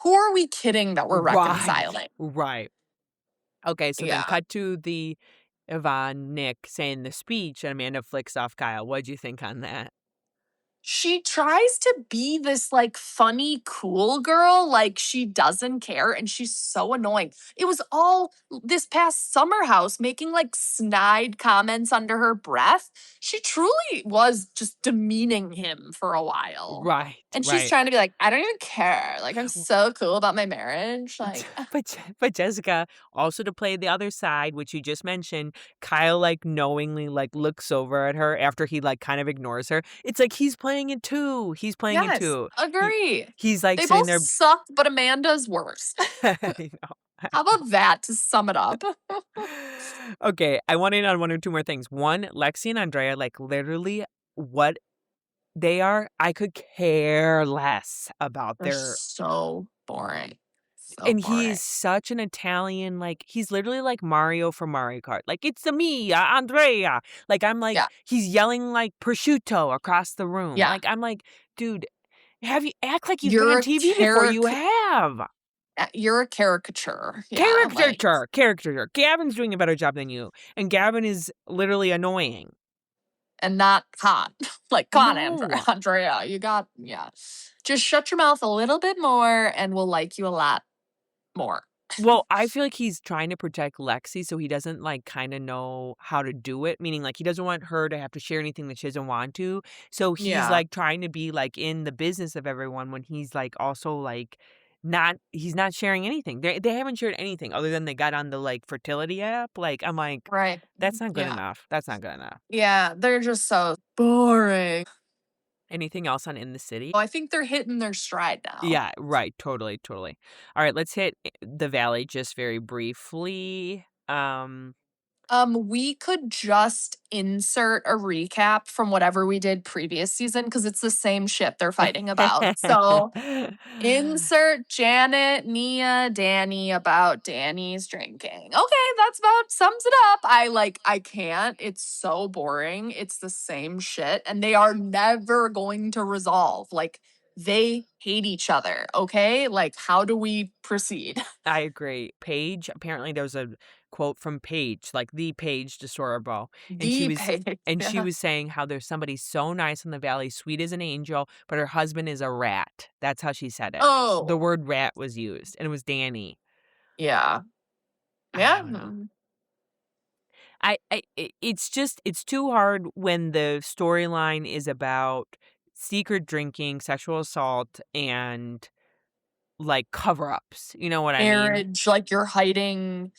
Who are we kidding that we're right. reconciling? Right. Okay, so then Yeah. cut to the Yvonne Nick saying the speech and Amanda flicks off Kyle. What'd you think on that? She tries to be this like funny, cool girl, like she doesn't care, and she's so annoying. It was all this past summer house making like snide comments under her breath. She truly was just demeaning him for a while. Right, And she's right. trying to be like, I don't even care. Like, I'm so cool about my marriage. Like, But Jessica, also to play the other side, which you just mentioned, Kyle like knowingly like looks over at her after he like kind of ignores her. It's like he's playing it too. He's playing it yes, too. agree. He's like They sitting both there. suck, but Amanda's worse. I know. How about that to sum it up? Okay, I want to in on one or two more things. One, Lexi and Andrea, like literally what they are, I could care less about They're their. so boring. So And boring. he's such an Italian, like, he's literally like Mario from Mario Kart. Like, it's a me, Andrea. Like, I'm like, Yeah. he's yelling like prosciutto across the room. Yeah. Like, I'm like, dude, have you act like you've been You're on a TV before you have. you're a caricature. Yeah. Like Caricature. Gavin's doing a better job than you. And Gavin is literally annoying. and not hot. Like, come on, No. Andrea. You got Just shut your mouth a little bit more and we'll like you a lot more. Well, I feel like he's trying to protect Lexi, so he doesn't like kind of know how to do it. Meaning, like, he doesn't want her to have to share anything that she doesn't want to. So he's Yeah. like trying to be like in the business of everyone when he's like also like he's not sharing anything. They haven't shared anything other than they got on the like fertility app. Like, I'm like, Right. that's not good Yeah. enough. That's not good enough. Yeah. They're just so boring. Anything else on In the City? I think they're hitting their stride now. Yeah, right. Totally, totally. All right, let's hit the Valley just very briefly. We could just insert a recap from whatever we did previous season because it's the same shit they're fighting about. So insert Janet, Nia, Danny about Danny's drinking. Okay, that's about sums it up. I can't. It's so boring. It's the same shit. And they are never going to resolve. Like, they hate each other. Okay? Like, how do we proceed? I agree. Paige, apparently there was a quote from Paige, like the Paige DeSorbo, and The page. she Yeah. was saying how there's somebody so nice in the Valley, sweet as an angel, but her husband is a rat. That's how she said it. The Oh, word rat was used, and it was Danny. yeah. I Yeah. don't know. It's too hard when the storyline is about secret drinking, sexual assault, and like cover-ups. You know what I mean? Marriage, like you're hiding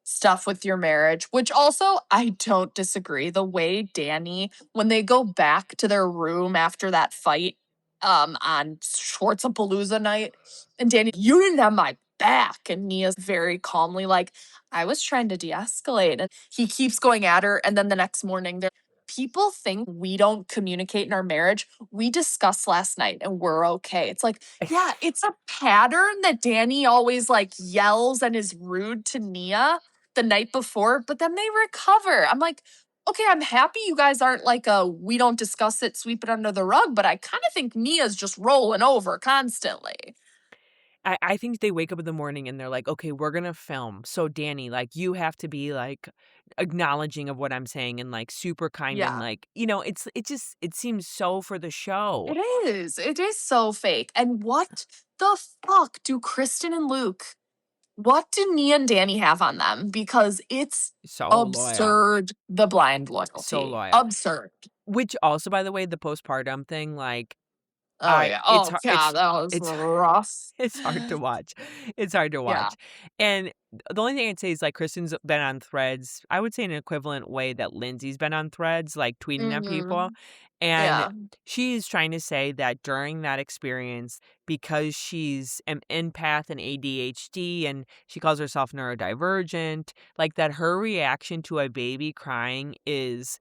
stuff with your marriage, which also I don't disagree. The way Danny, when they go back to their room after that fight on Schwartzapalooza night, and Danny, you didn't have my back. And Nia's very calmly like, I was trying to de-escalate. And he keeps going at her. And then the next morning, people think we don't communicate in our marriage. We discussed last night and we're okay. It's like, yeah, it's a pattern that Danny always like yells and is rude to Nia the night before, but then they recover. I'm like, okay, I'm happy you guys aren't like we don't discuss it, sweep it under the rug, but I kind of think Nia's just rolling over constantly. I think they wake up in the morning and they're like, okay, we're gonna film. So Danny, like, you have to be like acknowledging of what I'm saying and like super kind and Yeah. like, it seems so for the show. It is. It is so fake. And what the fuck do Kristen and Luke, what do Nia and Danny have on them? Because it's So loyal. absurd, the blind loyalty. So loyal. Absurd. Which also, by the way, the postpartum thing, like, Oh, yeah. It's Oh, hard. God, that was It's rough. it's hard to watch. It's hard to Yeah. watch. And the only thing I'd say is, like, Kristen's been on Threads, I would say in an equivalent way that Lindsay's been on Threads, like, tweeting at people, Mhm. and Yeah. she's trying to say that during that experience, because she's an empath and ADHD, and she calls herself neurodivergent, like, that her reaction to a baby crying is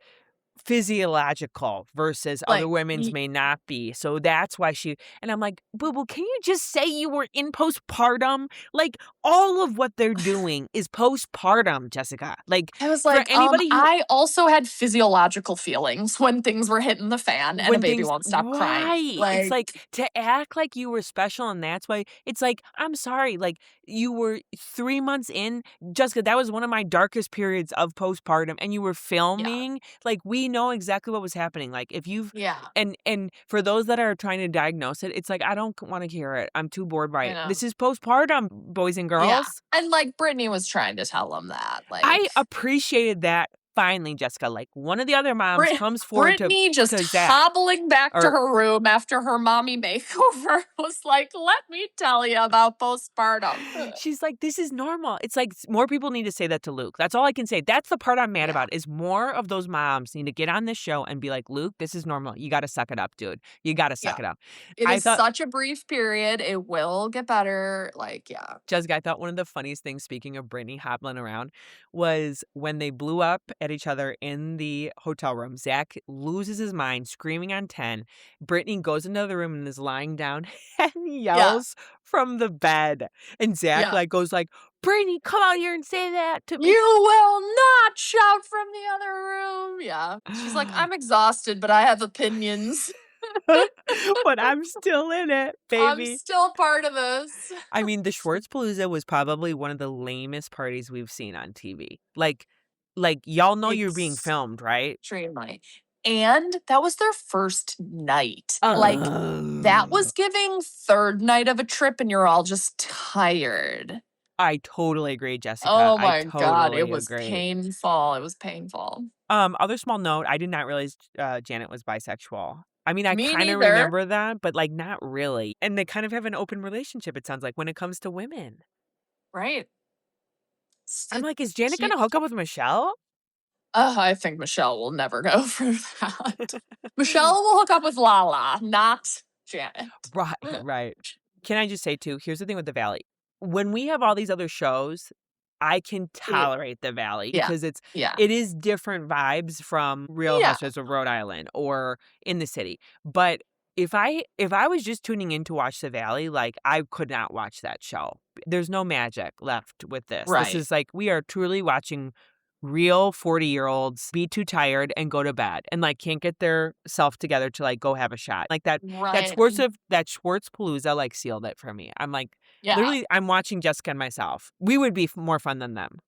physiological versus other Like, women's may not be. So that's why and I'm like, "Boo boo, can you just say you were in postpartum?" Like, all of what they're doing is postpartum, Jessica. Like, I was for like, anybody who I also had physiological feelings when things were hitting the fan and a when baby things won't stop crying. right. It's Like, like to act like you were special and that's why it's like, I'm sorry, like you were 3 months in, Jessica, that was one of my darkest periods of postpartum and you were yeah, filming, like we know exactly what was happening. Like if you've yeah, and for those that are trying to diagnose it, it's like I don't want to hear it. I'm too bored by I it. know. This is postpartum, boys and Yeah. girls. And like Brittany was trying to tell him that. I Like appreciated that finally, Jessica. Like one of the other moms comes forward Brittany just to Zach hobbling back to or her room after her mommy makeover was like, let me tell you about postpartum. she's like, "This is normal." It's like more people need to say that to Luke. That's all I can say. That's the part I'm mad Yeah. about is more of those moms need to get on this show and be like, "Luke, this is normal. You got to suck it up, dude. You got to suck Yeah. it up." It I is thought such a brief period. It will get better. Like, yeah. Jessica, I thought one of the funniest things, speaking of Brittany hobbling around, was when they blew up at each other in the hotel room. Zach loses his mind, screaming on 10. Brittany goes into the room and is lying down and Yeah. yells from the bed. And Zach Yeah. goes like, "Brittany, come out here and say that to me." You will not shout from the other room. Yeah. She's like, I'm exhausted, but I have opinions. But I'm still in it, I'm baby. still part of this. I mean, the Schwartzpalooza was probably one of the lamest parties we've seen on TV. Like y'all know you're being filmed, right? Extremely. And that was their first night. Like, that Oh. was giving third night of a trip, and you're all just tired. I totally agree, Jessica. Oh I my God. It totally was agree. painful. It was painful. Other small note, I did not realize Janet was bisexual. I mean, I Me kind of neither. remember that, but like not really. And they kind of have an open relationship, it sounds like, when it comes to women. Right. I'm like, is Janet She, gonna hook up with Michelle? I think Michelle will never go for that. Michelle will hook up with Lala, not Janet. Right, right. Can I just say too, here's the thing with the Valley. When we have all these other shows, I can Yeah. tolerate the Valley Yeah. because Yeah. it is different vibes from Real Yeah. Housewives of Rhode Island or In the City. But if I was just tuning in to watch the Valley, like I could not watch that show. There's no magic left with this. This Right. is like we are truly watching real 40-year-olds be too tired and go to bed and like can't get their self together to like go have a shot. Like Right. that Schwartzpalooza like sealed it for me. I'm like Yeah. literally I'm watching Jessica and myself. We would be more fun than them.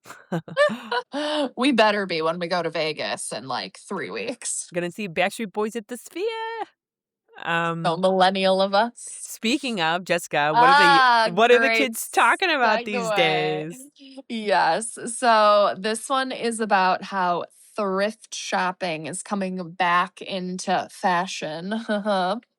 We better be when we go to Vegas in like 3 weeks. Gonna see Backstreet Boys at the Sphere. So millennial of us. Speaking of Jessica, what are the Great kids talking about these segue. days? Yes. So this one is about how thrift shopping is coming back into fashion.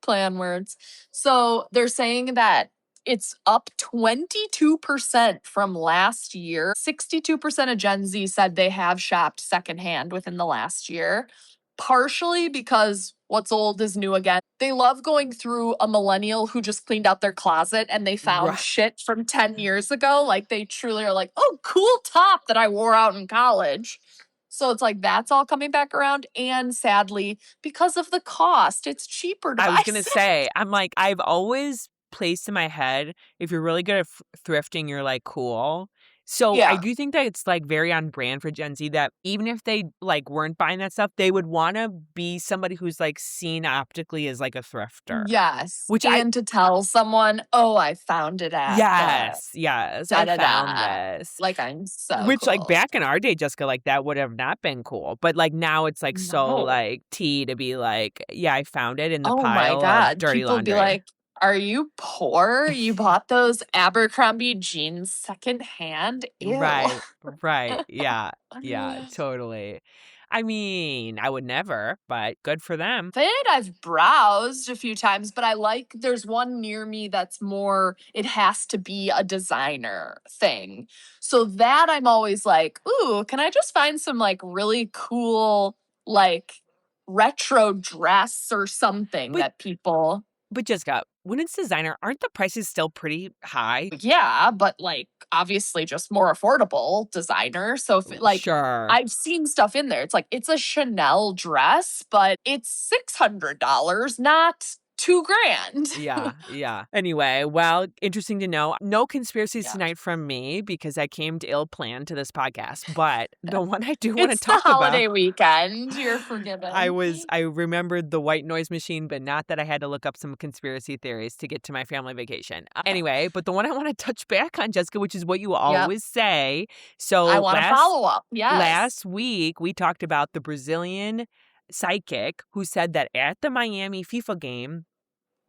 Play on words. So they're saying that it's up 22% from last year. 62% of Gen Z said they have shopped secondhand within the last year, partially because what's old is new again. They love going through a millennial who just cleaned out their closet and they found Right. shit from 10 years ago. Like they truly are like, oh, cool top that I wore out in college. So it's like that's all coming back around. And sadly, because of the cost, it's cheaper to I buy. was gonna say, I'm like, I've always placed in my head, if you're really good at thrifting, you're like cool. So I Yeah. do think that it's like very on brand for Gen Z that even if they like weren't buying that stuff, they would want to be somebody who's like seen optically as like a thrifter. Yes. Which And to tell someone, oh, I found it at yes, I found da-da-da. this. Like I'm so Which like cool. back in our day, Jessica, like that would have not been cool. But like now it's like so No. like tea to be like, yeah, I found it in the Oh my pile of God. dirty People be laundry. like, are you poor? You bought those Abercrombie jeans secondhand? Ew. Right, right. Yeah, yeah, totally. I mean, I would never, but good for them. Fit, I've browsed a few times, but there's one near me that's more, it has to be a designer thing. So that I'm always like, ooh, can I just find some like really cool, like retro dress or something But- that people. But Jessica, when it's designer, aren't the prices still pretty high? Yeah, but like obviously just more affordable designer. So if Sure. I've seen stuff in there. It's like it's a Chanel dress, but it's $600, not $2,000. Yeah. Anyway, well, interesting to know. No conspiracies Yeah. tonight from me because I came to ill plan to this podcast. But the one I do want to It's talk the holiday about. weekend. You're forgiven. I remembered the white noise machine, but not that I had to look up some conspiracy theories to get to my family vacation. Anyway, but the one I want to touch back on, Jessica, which is what you always say. So I want to follow up. Yes. Last week, we talked about the Brazilian psychic who said that at the Miami FIFA game,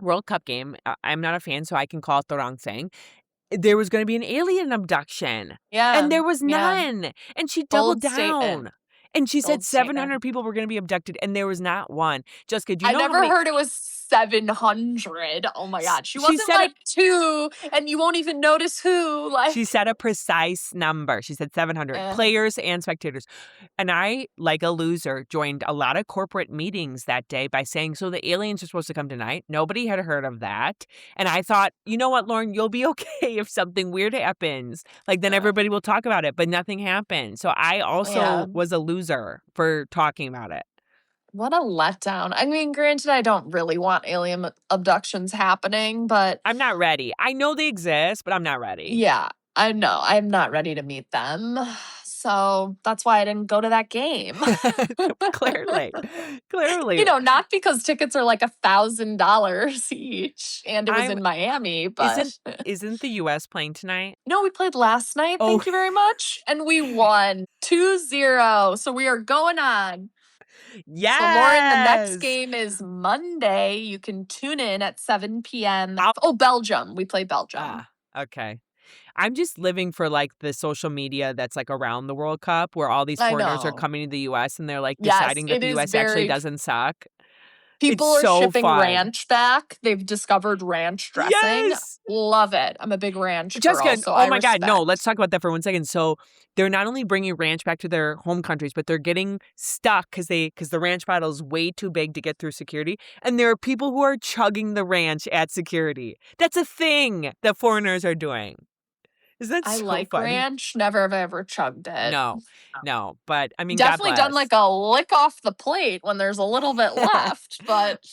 World Cup game, I'm not a fan, so I can call it the wrong thing, there was going to be an alien abduction. Yeah. And there was none. And she doubled Bold down. statement. And she said Bold 700 statement. people were going to be abducted, and there was not one. Jessica, do you I know never heard it was 700. Oh my God. She wasn't said like 2, and you won't even notice who. Like she said a precise number. She said 700 players and spectators. And I, like a loser, joined a lot of corporate meetings that day by saying, so the aliens are supposed to come tonight. Nobody had heard of that. And I thought, you know what, Lauren, you'll be okay if something weird happens. Like then everybody will talk about it, but nothing happened. So I also was a loser for talking about it. What a letdown. I mean, granted, I don't really want alien abductions happening, but I'm not ready. I know they exist, but I'm not ready. Yeah, I know. I'm not ready to meet them. So that's why I didn't go to that game. Clearly. You know, not because tickets are like $1,000 each and it was in Miami, but Isn't the US playing tonight? No, we played last night. Thank you very much. And we won 2-0. So we are going on. Yes. So, Lauren, the next game is Monday. You can tune in at 7 p.m. Belgium. We play Belgium. Okay. I'm just living for like the social media that's like around the World Cup where all these foreigners are coming to the US and they're like deciding that the US actually doesn't suck. People are shipping ranch back. They've discovered ranch dressing. Yes. Love it. I'm a big ranch Jessica, girl. So oh my God, no, let's talk about that for 1 second. So they're not only bringing ranch back to their home countries, but they're getting stuck because the ranch bottle is way too big to get through security. And there are people who are chugging the ranch at security. That's a thing that foreigners are doing. Isn't that so like funny? Ranch. Never have I ever chugged it. No. But I mean, definitely done like a lick off the plate when there's a little bit left. But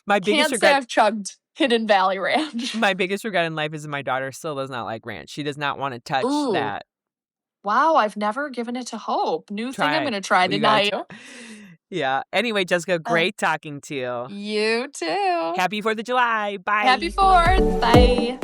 my biggest regret, I've chugged Hidden Valley Ranch. My biggest regret in life is my daughter still does not like ranch. She does not want to touch that. Wow, I've never given it to Hope. New thing I'm going to try tonight. Yeah. Anyway, Jessica, great talking to you. You too. Happy 4th of July. Bye. Happy 4th. Bye.